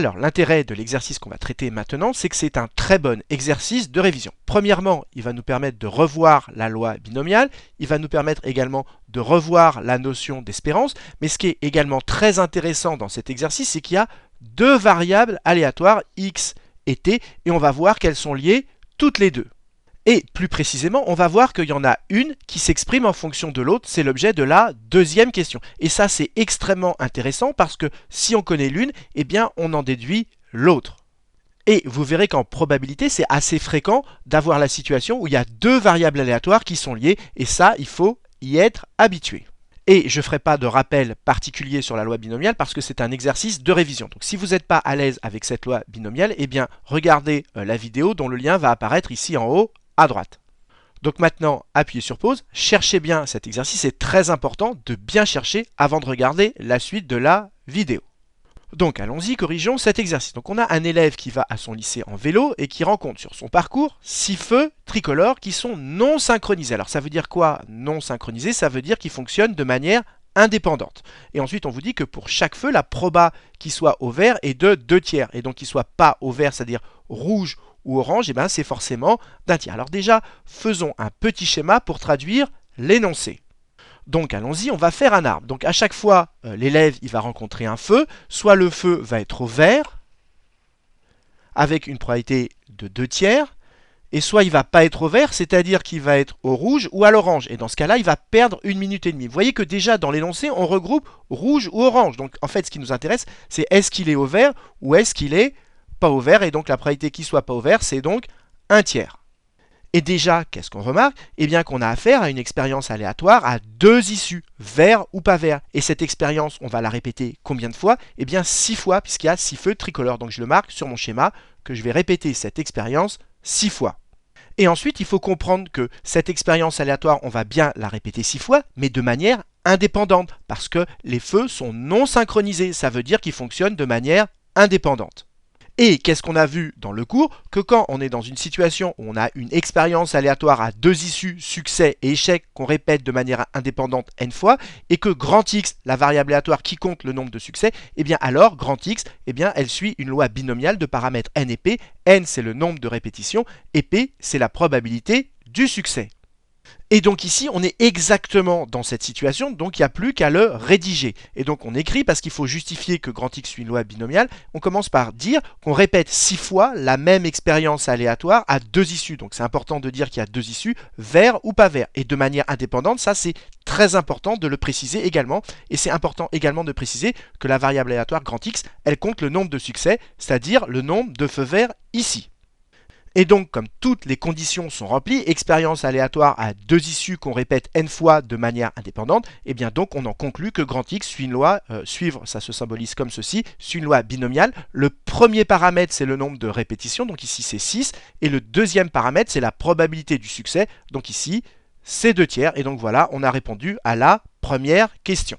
Alors, l'intérêt de l'exercice qu'on va traiter maintenant, c'est que c'est un très bon exercice de révision. Premièrement, il va nous permettre de revoir la loi binomiale, il va nous permettre également de revoir la notion d'espérance, mais ce qui est également très intéressant dans cet exercice, c'est qu'il y a deux variables aléatoires, x et t, et on va voir qu'elles sont liées toutes les deux. Et plus précisément, on va voir qu'il y en a une qui s'exprime en fonction de l'autre, c'est l'objet de la deuxième question. Et ça, c'est extrêmement intéressant parce que si on connaît l'une, eh bien, on en déduit l'autre. Et vous verrez qu'en probabilité, c'est assez fréquent d'avoir la situation où il y a deux variables aléatoires qui sont liées, et ça, il faut y être habitué. Et je ne ferai pas de rappel particulier sur la loi binomiale parce que c'est un exercice de révision. Donc si vous n'êtes pas à l'aise avec cette loi binomiale, eh bien, regardez la vidéo dont le lien va apparaître ici en haut à droite. Donc maintenant, appuyez sur pause, cherchez bien cet exercice, c'est très important de bien chercher avant de regarder la suite de la vidéo. Donc allons-y, corrigeons cet exercice. Donc on a un élève qui va à son lycée en vélo et qui rencontre sur son parcours 6 feux tricolores qui sont non synchronisés. Alors ça veut dire quoi non synchronisés? Ça veut dire qu'ils fonctionnent de manière indépendante. Et ensuite on vous dit que pour chaque feu, la proba qu'il soit au vert est de 2 tiers. Et donc qu'il ne soit pas au vert, c'est-à-dire rouge ou orange, eh bien, c'est forcément d'un tiers. Alors déjà, faisons un petit schéma pour traduire l'énoncé. Donc allons-y, on va faire un arbre. Donc à chaque fois, l'élève il va rencontrer un feu, soit le feu va être au vert, avec une probabilité de 2 tiers, et soit il ne va pas être au vert, c'est-à-dire qu'il va être au rouge ou à l'orange. Et dans ce cas-là, il va perdre 1 minute et demie. Vous voyez que déjà dans l'énoncé, on regroupe rouge ou orange. Donc en fait, ce qui nous intéresse, c'est est-ce qu'il est au vert ou est-ce qu'il est pas au vert, et donc la probabilité qu'il soit pas au vert, c'est donc 1 tiers. Et déjà, qu'est-ce qu'on remarque? Eh bien qu'on a affaire à une expérience aléatoire à deux issues, vert ou pas vert. Et cette expérience, on va la répéter combien de fois? Eh bien 6 fois, puisqu'il y a 6 feux tricolores. Donc je le marque sur mon schéma, que je vais répéter cette expérience 6 fois. Et ensuite, il faut comprendre que cette expérience aléatoire, on va bien la répéter 6 fois, mais de manière indépendante, parce que les feux sont non synchronisés. Ça veut dire qu'ils fonctionnent de manière indépendante. Et qu'est-ce qu'on a vu dans le cours? Que quand on est dans une situation où on a une expérience aléatoire à deux issues, succès et échec, qu'on répète de manière indépendante n fois, et que grand X, la variable aléatoire qui compte le nombre de succès, eh bien alors grand X, eh bien elle suit une loi binomiale de paramètres n et p. N c'est le nombre de répétitions et p c'est la probabilité du succès. Et donc ici, on est exactement dans cette situation, donc il n'y a plus qu'à le rédiger. Et donc on écrit, parce qu'il faut justifier que grand X suit une loi binomiale, on commence par dire qu'on répète 6 fois la même expérience aléatoire à deux issues. Donc c'est important de dire qu'il y a deux issues, vert ou pas vert. Et de manière indépendante, ça c'est très important de le préciser également. Et c'est important également de préciser que la variable aléatoire grand X, elle compte le nombre de succès, c'est-à-dire le nombre de feux verts ici. Et donc, comme toutes les conditions sont remplies, expérience aléatoire à deux issues qu'on répète n fois de manière indépendante, et bien donc on en conclut que grand X suit une loi, suivre, ça se symbolise comme ceci, suit une loi binomiale. Le premier paramètre, c'est le nombre de répétitions, donc ici c'est 6, et le deuxième paramètre, c'est la probabilité du succès, donc ici c'est 2 tiers, et donc voilà, on a répondu à la première question.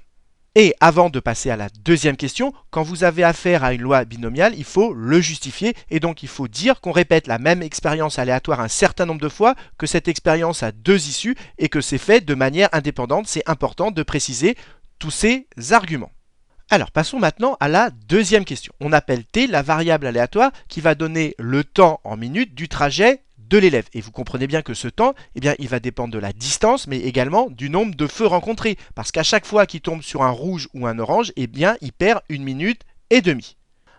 Et avant de passer à la deuxième question, quand vous avez affaire à une loi binomiale, il faut le justifier et donc il faut dire qu'on répète la même expérience aléatoire un certain nombre de fois, que cette expérience a deux issues et que c'est fait de manière indépendante. C'est important de préciser tous ces arguments. Alors passons maintenant à la deuxième question. On appelle t la variable aléatoire qui va donner le temps en minutes du trajet de l'élève. Et vous comprenez bien que ce temps, eh bien, il va dépendre de la distance, mais également du nombre de feux rencontrés. Parce qu'à chaque fois qu'il tombe sur un rouge ou un orange, eh bien, il perd 1 minute et demie.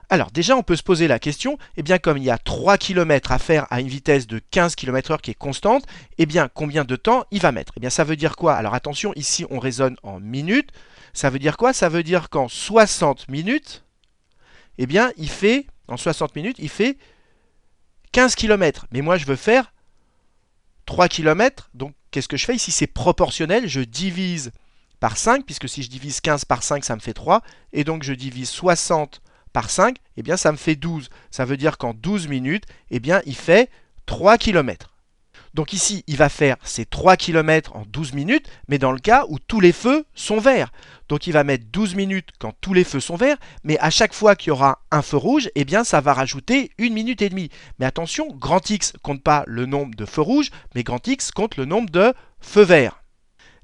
Alors déjà, on peut se poser la question, eh bien, comme il y a 3 km à faire à une vitesse de 15 km/h qui est constante, eh bien, combien de temps il va mettre? Eh bien, ça veut dire quoi? Alors attention, ici, on raisonne en minutes. Ça veut dire quoi? Ça veut dire qu'en 60 minutes, eh bien, en 60 minutes, il fait 15 km, mais moi je veux faire 3 km, donc qu'est-ce que je fais ici? C'est proportionnel, je divise par 5, puisque si je divise 15 par 5, ça me fait 3, et donc je divise 60 par 5, eh bien ça me fait 12. Ça veut dire qu'en 12 minutes, eh bien il fait 3 km. Donc ici, il va faire ces 3 km en 12 minutes, mais dans le cas où tous les feux sont verts. Donc il va mettre 12 minutes quand tous les feux sont verts, mais à chaque fois qu'il y aura un feu rouge, eh bien ça va rajouter 1 minute et demie. Mais attention, grand X compte pas le nombre de feux rouges, mais grand X compte le nombre de feux verts.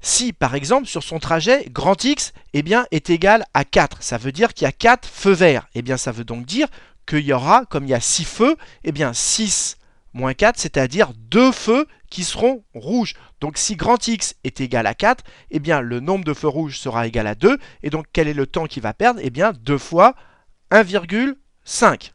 si par exemple sur son trajet, grand X est égal à 4, ça veut dire qu'il y a 4 feux verts. Ça veut donc dire qu'il y aura, comme il y a 6 feux, 6 moins 4, c'est-à-dire 2 feux qui seront rouges. Donc si grand X est égal à 4, le nombre de feux rouges sera égal à 2. Et donc quel est le temps qu'il va perdre 2 fois 1,5.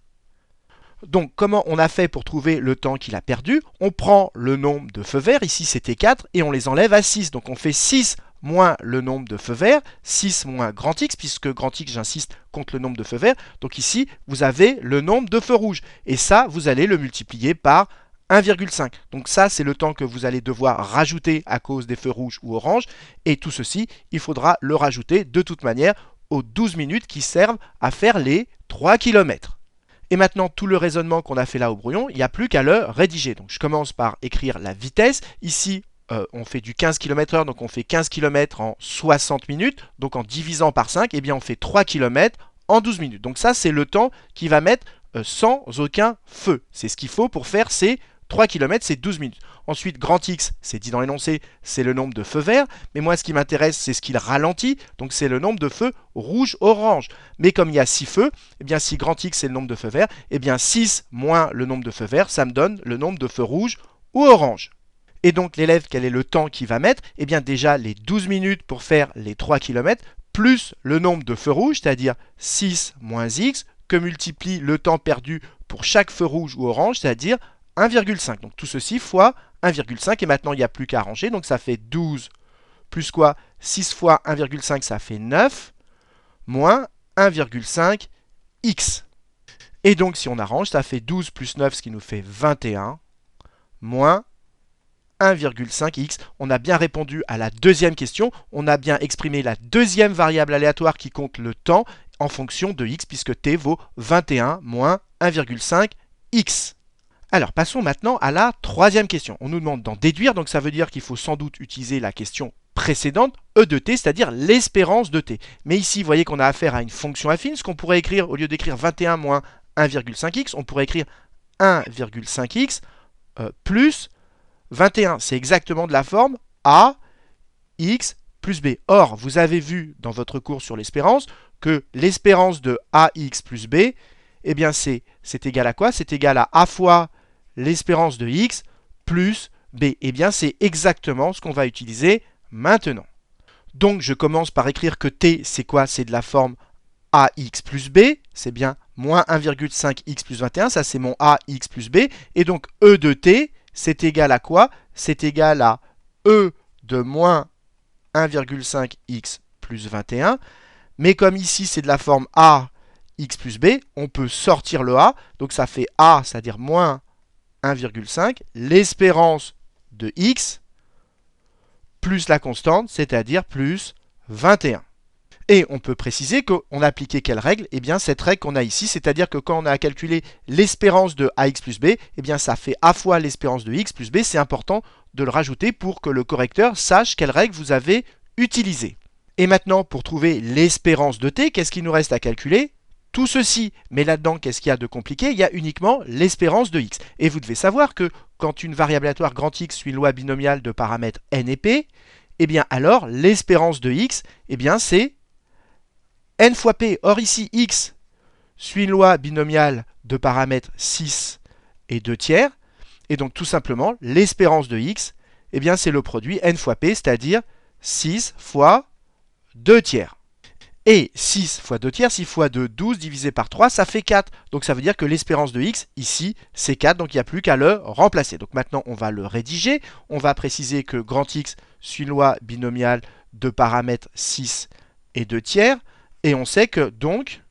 Donc comment on a fait pour trouver le temps qu'il a perdu? On prend le nombre de feux verts, ici c'était 4, et on les enlève à 6. Donc on fait 6 moins le nombre de feux verts, 6 moins grand X, puisque grand X, j'insiste, compte le nombre de feux verts. Donc ici, vous avez le nombre de feux rouges. Et ça, vous allez le multiplier par 1,5. Donc ça, c'est le temps que vous allez devoir rajouter à cause des feux rouges ou oranges. Et tout ceci, il faudra le rajouter de toute manière aux 12 minutes qui servent à faire les 3 km. Et maintenant, tout le raisonnement qu'on a fait là au brouillon, il n'y a plus qu'à le rédiger. Donc je commence par écrire la vitesse. Ici, on fait du 15 km/h, donc on fait 15 km en 60 minutes. Donc en divisant par 5, on fait 3 km en 12 minutes. Donc ça, c'est le temps qu'il va mettre sans aucun feu. C'est ce qu'il faut pour faire ces 3 km, c'est 12 minutes. Ensuite, grand X, c'est dit dans l'énoncé, c'est le nombre de feux verts. Mais moi, ce qui m'intéresse, c'est ce qu'il ralentit. Donc, c'est le nombre de feux rouge-orange. Mais comme il y a 6 feux, si grand X, c'est le nombre de feux verts, 6 moins le nombre de feux verts, ça me donne le nombre de feux rouges ou orange. Et donc, l'élève, quel est le temps qu'il va mettre? Déjà, les 12 minutes pour faire les 3 km, plus le nombre de feux rouges, c'est-à-dire 6 moins X, que multiplie le temps perdu pour chaque feu rouge ou orange, c'est-à-dire 1,5. Donc tout ceci fois 1,5. Et maintenant, il n'y a plus qu'à arranger. Donc ça fait 12 plus quoi? 6 fois 1,5, ça fait 9. Moins 1,5 x. Et donc, si on arrange, ça fait 12 plus 9, ce qui nous fait 21. Moins 1,5 x. On a bien répondu à la deuxième question. On a bien exprimé la deuxième variable aléatoire qui compte le temps en fonction de x, puisque t vaut 21 moins 1,5 x. Alors, passons maintenant à la troisième question. On nous demande d'en déduire, donc ça veut dire qu'il faut sans doute utiliser la question précédente, E de t, c'est-à-dire l'espérance de t. Mais ici, vous voyez qu'on a affaire à une fonction affine, ce qu'on pourrait écrire, au lieu d'écrire 21 moins 1,5x, on pourrait écrire 1,5x plus 21. C'est exactement de la forme a x plus b. Or, vous avez vu dans votre cours sur l'espérance que l'espérance de ax plus b, c'est égal à quoi? C'est égal à a fois l'espérance de x plus b. C'est exactement ce qu'on va utiliser maintenant. Donc, je commence par écrire que t, c'est quoi? C'est de la forme ax plus b. C'est bien moins 1,5x plus 21. Ça, c'est mon ax plus b. Et donc, e de t, c'est égal à quoi? C'est égal à e de moins 1,5x plus 21. Mais comme ici, c'est de la forme a x plus b, on peut sortir le a. Donc, ça fait a, c'est-à-dire moins 1,5, l'espérance de x, plus la constante, c'est-à-dire plus 21. Et on peut préciser qu'on a appliqué quelle règle? Cette règle qu'on a ici, c'est-à-dire que quand on a calculé l'espérance de ax plus b, ça fait a fois l'espérance de x plus b. C'est important de le rajouter pour que le correcteur sache quelle règle vous avez utilisée. Et maintenant, pour trouver l'espérance de t, qu'est-ce qu'il nous reste à calculer? Tout ceci, mais là-dedans, qu'est-ce qu'il y a de compliqué? Il y a uniquement l'espérance de x. Et vous devez savoir que quand une variable aléatoire grand X suit une loi binomiale de paramètres n et p, alors l'espérance de x, c'est n fois p. Or ici, x suit une loi binomiale de paramètres 6 et 2 tiers. Et donc tout simplement, l'espérance de x, c'est le produit n fois p, c'est-à-dire 6 fois 2 tiers. Et 6 fois 2 tiers, 6 fois 2, 12 divisé par 3, ça fait 4. Donc ça veut dire que l'espérance de x, ici, c'est 4. Donc il n'y a plus qu'à le remplacer. Donc maintenant, on va le rédiger. On va préciser que grand X suit une loi binomiale de paramètres 6 et 2 tiers. Et on sait que donc,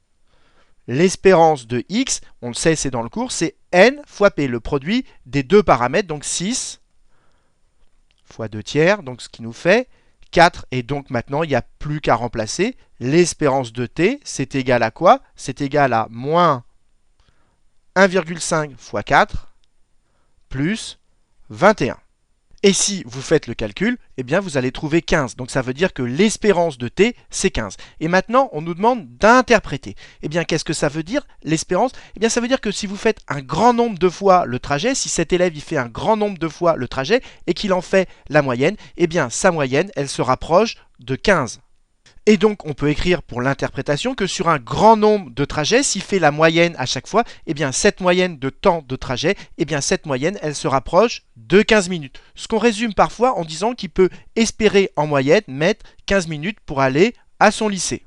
l'espérance de x, on le sait, c'est dans le cours, c'est n fois p, le produit des deux paramètres. Donc 6 fois 2 tiers, donc ce qui nous fait 4, et donc maintenant, il n'y a plus qu'à remplacer. L'espérance de t, c'est égal à quoi? C'est égal à moins 1,5 fois 4 plus 21. Et si vous faites le calcul, eh bien vous allez trouver 15. Donc ça veut dire que l'espérance de t, c'est 15. Et maintenant, on nous demande d'interpréter. Eh bien, qu'est-ce que ça veut dire, l'espérance? Eh bien, ça veut dire que si vous faites un grand nombre de fois le trajet, si cet élève il fait un grand nombre de fois le trajet et qu'il en fait la moyenne, eh bien sa moyenne, elle se rapproche de 15. Et donc, on peut écrire pour l'interprétation que sur un grand nombre de trajets, s'il fait la moyenne à chaque fois, eh bien, cette moyenne de temps de trajet, eh bien, cette moyenne, elle se rapproche de 15 minutes. Ce qu'on résume parfois en disant qu'il peut espérer en moyenne mettre 15 minutes pour aller à son lycée.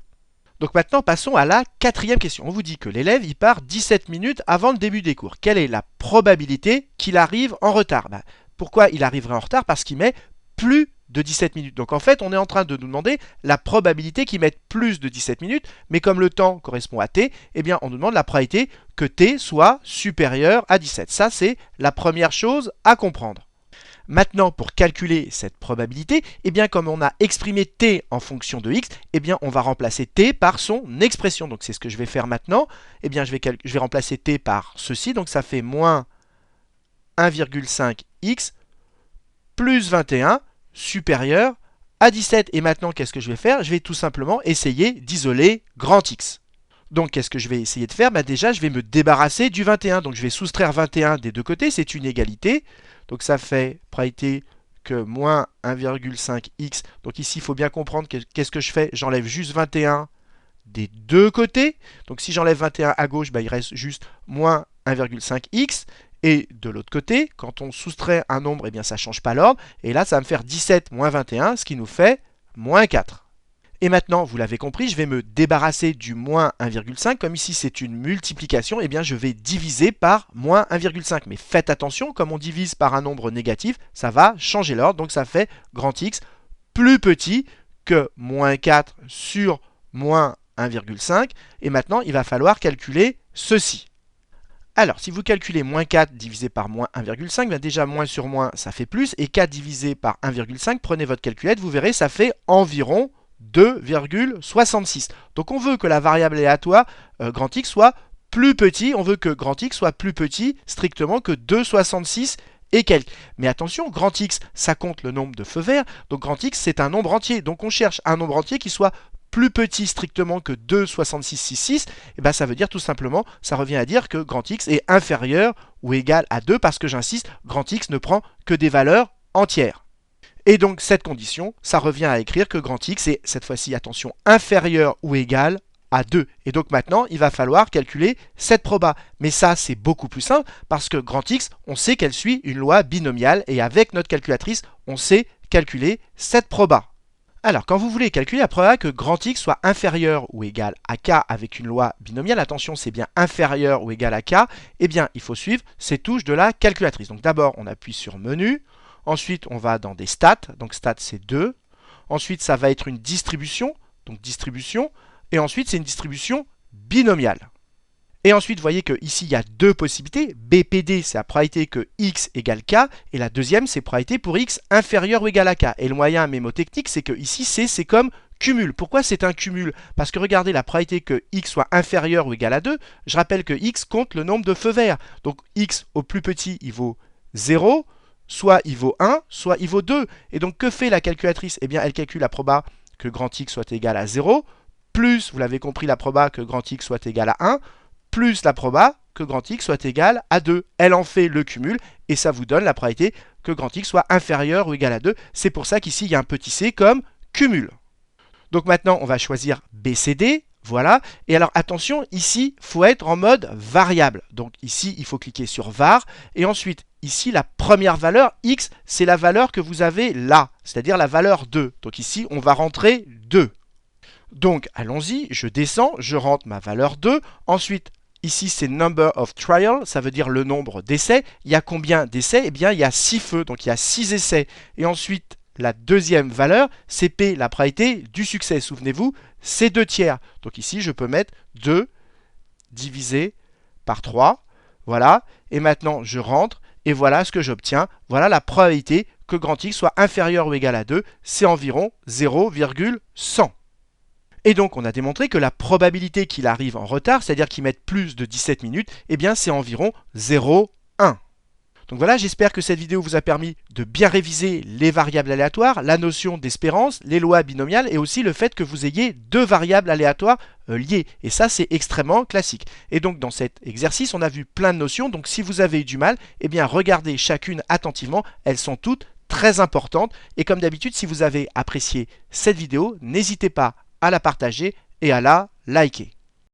Donc maintenant, passons à la quatrième question. On vous dit que l'élève, il part 17 minutes avant le début des cours. Quelle est la probabilité qu'il arrive en retard? Pourquoi il arriverait en retard? Parce qu'il met plus de 17 minutes. Donc en fait, on est en train de nous demander la probabilité qu'il mette plus de 17 minutes, mais comme le temps correspond à t, eh bien on nous demande la probabilité que t soit supérieur à 17. Ça, c'est la première chose à comprendre. Maintenant, pour calculer cette probabilité, eh bien comme on a exprimé t en fonction de x, eh bien on va remplacer t par son expression. Donc c'est ce que je vais faire maintenant. Eh bien je vais remplacer t par ceci, donc ça fait moins 1,5x plus 21 supérieur à 17. Et maintenant, qu'est-ce que je vais faire? Je vais tout simplement essayer d'isoler grand X. Donc, qu'est-ce que je vais essayer de faire? Déjà, je vais me débarrasser du 21. Donc, je vais soustraire 21 des deux côtés. C'est une égalité. Donc, ça fait probabilité que moins 1,5x. Donc, ici, il faut bien comprendre qu'est-ce que je fais? J'enlève juste 21 des deux côtés. Donc, si j'enlève 21 à gauche, il reste juste moins 1,5x. Et de l'autre côté, quand on soustrait un nombre, eh bien ça ne change pas l'ordre. Et là, ça va me faire 17 moins 21, ce qui nous fait moins 4. Et maintenant, vous l'avez compris, je vais me débarrasser du moins 1,5. Comme ici, c'est une multiplication, eh bien je vais diviser par moins 1,5. Mais faites attention, comme on divise par un nombre négatif, ça va changer l'ordre. Donc ça fait grand X plus petit que moins 4 sur moins 1,5. Et maintenant, il va falloir calculer ceci. Alors, si vous calculez moins 4 divisé par moins 1,5, déjà moins sur moins, ça fait plus. Et 4 divisé par 1,5, prenez votre calculette, vous verrez, ça fait environ 2,66. Donc on veut que la variable aléatoire, grand X, soit plus petit. On veut que grand X soit plus petit strictement que 2,66 et quelques. Mais attention, grand X, ça compte le nombre de feux verts. Donc grand X, c'est un nombre entier. Donc on cherche un nombre entier qui soit plus petit strictement que 2,6666, et bien ça veut dire tout simplement, ça revient à dire que grand X est inférieur ou égal à 2, parce que j'insiste, grand X ne prend que des valeurs entières. Et donc cette condition, ça revient à écrire que grand X est, cette fois-ci, attention, inférieur ou égal à 2. Et donc maintenant, il va falloir calculer cette proba. Mais ça, c'est beaucoup plus simple, parce que grand X, on sait qu'elle suit une loi binomiale, et avec notre calculatrice, on sait calculer cette proba. Alors, quand vous voulez calculer la probabilité que grand X soit inférieur ou égal à k avec une loi binomiale, attention, c'est bien inférieur ou égal à k, eh bien, il faut suivre ces touches de la calculatrice. Donc d'abord, on appuie sur Menu, ensuite, on va dans des stats, donc stats, c'est 2. Ensuite, ça va être une distribution, donc distribution, et ensuite, c'est une distribution binomiale. Et ensuite, vous voyez qu'ici, il y a deux possibilités. BPD, c'est la probabilité que x égale k. Et la deuxième, c'est probabilité pour x inférieur ou égal à k. Et le moyen mémotechnique, c'est que ici, c'est comme cumul. Pourquoi c'est un cumul? Parce que regardez, la probabilité que x soit inférieur ou égal à 2, je rappelle que x compte le nombre de feux verts. Donc x au plus petit, il vaut 0, soit il vaut 1, soit il vaut 2. Et donc, que fait la calculatrice? Eh bien, elle calcule la proba que grand x soit égal à 0, plus, vous l'avez compris, la proba que grand x soit égal à 1, plus la proba que grand X soit égal à 2. Elle en fait le cumul et ça vous donne la probabilité que grand X soit inférieur ou égal à 2. C'est pour ça qu'ici, il y a un petit c comme cumul. Donc maintenant, on va choisir BCD. Voilà. Et alors, attention, ici, il faut être en mode variable. Donc ici, il faut cliquer sur var. Et ensuite, ici, la première valeur, x, c'est la valeur que vous avez là, c'est-à-dire la valeur 2. Donc ici, on va rentrer 2. Donc, allons-y, je descends, je rentre ma valeur 2. Ensuite, ici, c'est number of trial, ça veut dire le nombre d'essais. Il y a combien d'essais? Eh bien, il y a 6 feux, donc il y a 6 essais. Et ensuite, la deuxième valeur, c'est P, la probabilité du succès. Souvenez-vous, c'est 2 tiers. Donc ici, je peux mettre 2 divisé par 3. Voilà. Et maintenant, je rentre. Et voilà ce que j'obtiens. Voilà la probabilité que grand X soit inférieur ou égal à 2. C'est environ 0,100. Et donc, on a démontré que la probabilité qu'il arrive en retard, c'est-à-dire qu'il mette plus de 17 minutes, eh bien, c'est environ 0,1. Donc voilà, j'espère que cette vidéo vous a permis de bien réviser les variables aléatoires, la notion d'espérance, les lois binomiales et aussi le fait que vous ayez deux variables aléatoires liées. Et ça, c'est extrêmement classique. Et donc dans cet exercice, on a vu plein de notions. Donc si vous avez eu du mal, eh bien regardez chacune attentivement. Elles sont toutes très importantes. Et comme d'habitude, si vous avez apprécié cette vidéo, n'hésitez pas à la partager et à la liker.